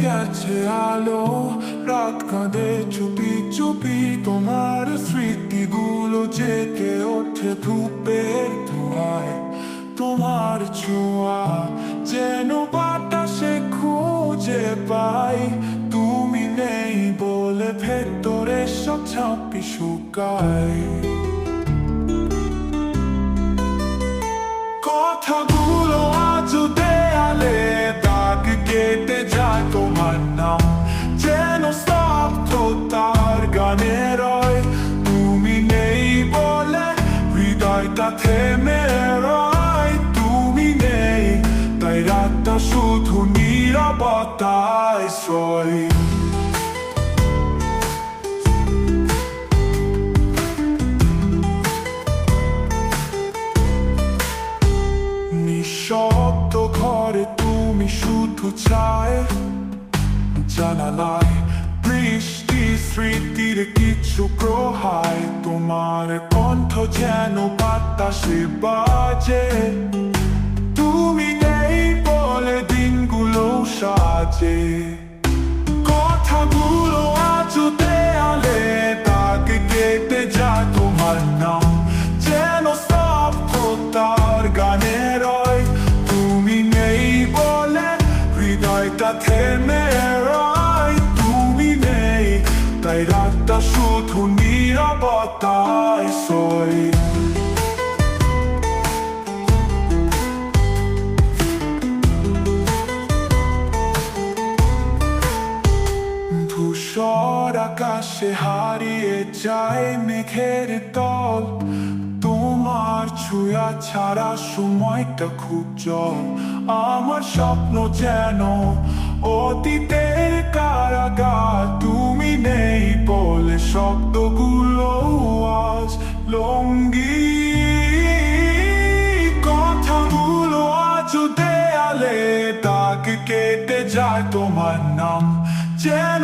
গেছে আলো, রাত কাঁদে চুপি চুপি, তোমার স্মৃতিগুলো জেগে ওঠে ধূপের ধোঁয়ায়। তোমার ছোঁয়া যেন বাতাসে খুঁজে পাই, তুমি নেই বলে ভেতরে সব ছাপি শুকায়। কথাগুলো আজও দেয়ালে দাগ কেটে যায়, তোমার নাম যেন স্তব্ধ তার গানে রয়। তুমি নেই বলে হৃদয়টা থেমে রয়, তুমি নেই তাই রাতটা শুধু নীরবতায় সয়। নিঃশব্দ ঘরে তুমি শুধু চায়, জানালায় বৃষ্টি স্মৃতির কিছু প্রহায়। তোমার কণ্ঠ যেন বাতাসে বাজে, তুমি নেই বলে দিনগুলো সাজে। কথাগুলো আজও দেয়ালে দাগ কেটে যায়, তোমার নাম যেন স্তব্ধতার গানে রয়। তুমি নেই বলে হৃদয়টা থেমে রয়, তুমি নেই তাই রাতটা শুধু নীরবতায় সয়। ধূসর আকাশে হারিয়ে যায় মেঘের দল, তোমার ছুঁয়া ছাড়া সময়টা খুব জল। আমার স্বপ্ন যেন অতীতের কারাগার, তুমি নেই বলে শব্দগুলো আজ লঙ্গি। কথাগুলো আজও দেয়ালে দাগ কেটে যায়, তোমার নাম যেন